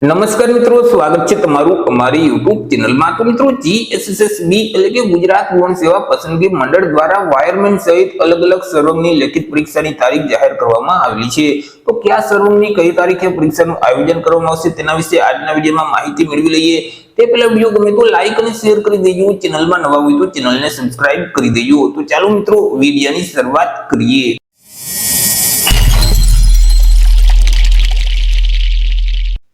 નમસ્કાર મિત્રો, સ્વાગત છે તમારું અમારી યુટ્યુબ ચેનલમાં। તો મિત્રો, જીએસએસબી એટલે કે ગુજરાત ગૌણ સેવા પસંદગી મંડળ દ્વારા વાયરમેન સહિત અલગ અલગ સર્વંગની લેખિત પરીક્ષાની તારીખ જાહેર કરવામાં આવેલી છે। તો કયા સર્વંગની કઈ તારીખે પરીક્ષાનું આયોજન કરવામાં આવશે તેના વિશે આજના વિડીયોમાં માહિતી મેળવી લઈએ। તે પહેલા વિડીયો ગમે તો લાઈક અને શેર કરી દેજો, ચેનલમાં નવા હોય તો ચેનલને સબસ્ક્રાઇબ કરી દેજો। તો ચાલો મિત્રો, વિડીયોની શરૂઆત કરીએ।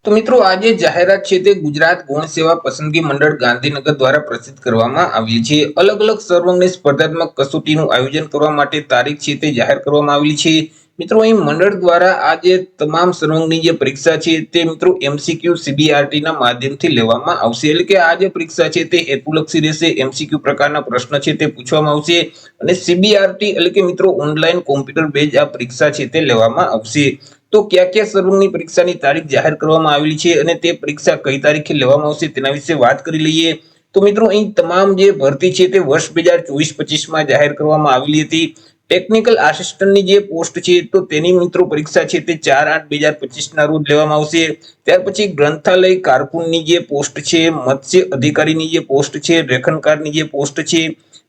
તો મિત્રો, આજે જાહેરાત છે તે ગુજરાત ગૌણ સેવા પસંદગી મંડળ ગાંધીનગર દ્વારા પ્રસિદ્ધ કરવામાં આવી છે। અલગ અલગ સર્વંગની સ્પર્ધાત્મક કસોટીનું આયોજન કરવા માટે તારીખ છે તે જાહેર કરવામાં આવેલી છે। મિત્રો, અહીં મંડળ દ્વારા આજે તમામ સર્વંગની જે પરીક્ષા છે તે મિત્રો એમસીક્યુ સીબીઆરટી ના માધ્યમથી લેવામાં આવશે। એટલે કે આ જે પરીક્ષા છે તે હેતુલક્ષી રહેશે। એમસીક્યુ પ્રકારના પ્રશ્ન છે તે પૂછવામાં આવશે અને સીબીઆરટી એટલે કે મિત્રો ઓનલાઈન કોમ્પ્યુટર બેઝ આ પરીક્ષા છે તે લેવામાં આવશે। તો કયા કયા સર્વંગની પરીક્ષાની તારીખ જાહેર કરવામાં આવેલી છે અને તે પરીક્ષા કઈ તારીખે લેવામાં આવશે તેના વિશે વાત કરી લઈએ। તો મિત્રો, અહીં તમામ જે ભરતી છે તે વર્ષ 2024-25 માં જાહેર કરવામાં આવેલી હતી। ટેકનિકલ આસિસ્ટન્ટની જે પોસ્ટ છે તો તેની મિત્રો પરીક્ષા છે તે 4/8/2025 ના રોજ લેવામાં આવશે। ત્યાર પછી ગ્રંથાલય કારકુનની જે પોસ્ટ છે, મત્સ્ય અધિકારીની જે પોસ્ટ છે, રેખનકારની જે પોસ્ટ છે,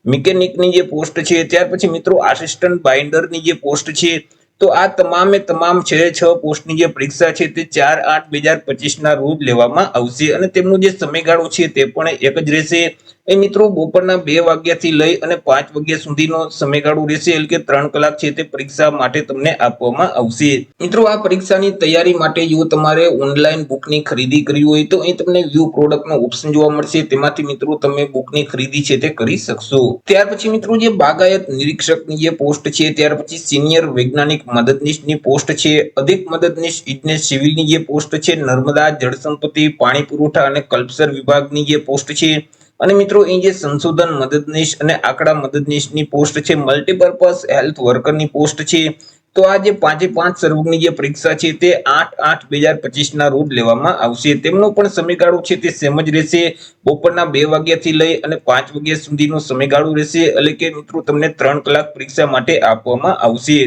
મિકેનિકની જે પોસ્ટ છે, ત્યાર પછી મિત્રો આસિસ્ટન્ટ બાઇન્ડરની જે પોસ્ટ છે, તો આ તમામે તમામ 6 પોસ્ટની જે પરીક્ષા છે તે 4/8/2025 ના રોજ લેવામાં આવશે અને તેમનો જે સમયગાળો છે તે પણ એક જ રહેશે। એ મિત્રો બપોરના 2 વાગ્યાથી લઈ અને 5 વાગ્યા સુધીનો સમયગાળો રહેશે। એટલે કે 3 કલાક છે તે પરીક્ષા માટે તમને આપવામાં આવશે। મિત્રો, આ પરીક્ષાની તૈયારી માટે જો તમારે ઓનલાઈન બુકની ખરીદી કરવી હોય તો અહીં તમને વ્યૂ પ્રોડક્ટનો ઓપ્શન જોવા મળશે। તેમાંથી મિત્રો તમે બુકની ખરીદી છે તે કરી શકશો। ત્યાર પછી મિત્રો, જે બાગાયત નિરીક્ષકની જે પોસ્ટ છે, ત્યાર પછી સિનિયર વૈજ્ઞાનિક મદદનીશની પોસ્ટ છે, અધિક મદદનીશ ઇજનેર સિવિલની જે પોસ્ટ છે, નર્મદા જળસંપત્તિ પાણી પુરવઠા અને કલ્પસર વિભાગની જે પોસ્ટ છે, અને મિત્રો અહીં જે સંશોધન મદદનીશ અને આંકડા મદદનીશની પોસ્ટ છે, મલ્ટીપર્પઝ હેલ્થ વર્કરની પોસ્ટ છે, તો આ જે 5 સર્વંગની જે પરીક્ષા છે તે 8/8/2025 ના રોજ લેવામાં આવશે। તેમનો પણ સમયગાળો છે તે સેમ જ રહેશે। બપોરના 2 વાગ્યાથી લઈ અને 5 વાગ્યા સુધીનો સમયગાળો રહેશે। એટલે કે મિત્રો તમને 3 કલાક પરીક્ષા માટે આપવામાં આવશે।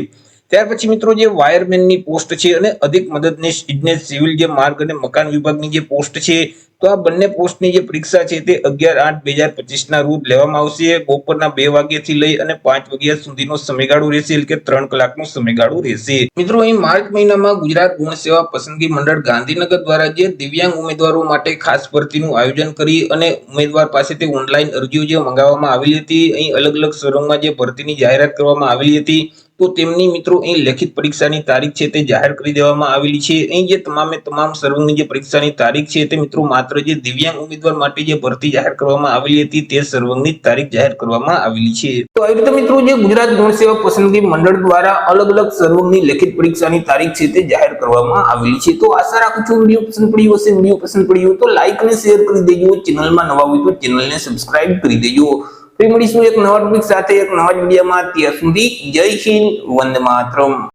ત્યાર પછી મિત્રો, જે વાયરમેનની પોસ્ટ છે અને અધિક મદદનીશ ઇજનેર સિવિલ જે માર્ગ અને મકાન વિભાગની જે પોસ્ટ છે, તો આ બંને પોસ્ટની જે પરીક્ષા છે તે 11/8/2025 ના રોજ લેવામાં આવશે। બપોરના 2 વાગ્યાથી લઈ અને 5 વાગ્યા સુધીનો સમયગાળો રહેશે। એટલે કે 3 કલાકનો સમયગાળો રહેશે। મિત્રો, અહીં માર્ચ મહિનામાં ગુજરાત ગૌણ સેવા પસંદગી મંડળ ગાંધીનગર દ્વારા જે દિવ્યાંગ ઉમેદવારો માટે ખાસ ભરતીનું આયોજન કરી અને ઉમેદવાર પાસેથી ઓનલાઈન અરજીઓ જે મંગાવવામાં આવેલી હતી, અહીં અલગ અલગ સર્વંગમાં જે ભરતીની જાહેરાત કરવામાં આવેલી હતી, તો તેમની મિત્રો અહીં લેખિત પરીક્ષાની તારીખ છે તે જાહેર કરી દેવામાં આવેલી છે। અહીં જે તમામ સર્વંગની જે પરીક્ષાની તારીખ છે તે મિત્રો માત્ર જે દિવ્યાંગ ઉમેદવાર માટે જે ભરતી જાહેર કરવામાં આવેલી હતી તે સર્વંગની તારીખ જાહેર કરવામાં આવેલી છે। તો આવી રીતે મિત્રો, જે ગુજરાત ગૌણ સેવા પસંદગી મંડળ દ્વારા અલગ અલગ સર્વંગની લેખિત પરીક્ષાની તારીખ છે તે જાહેર કરવામાં આવેલી છે। તો આશા રાખું છું વિડીયો પસંદ પડ્યો હશે। વિડીયો પસંદ પડ્યો તો લાઈક અને શેર કરી દેજો, ચેનલમાં નવા હોય તો ચેનલને સબસ્ક્રાઇબ કરી દેજો। ફરી મળીશું એક નવા ટોપિક સાથે એક નવા વિડીયોમાં। ત્યાં સુધી જય હિન્દ, વંદે માતરમ।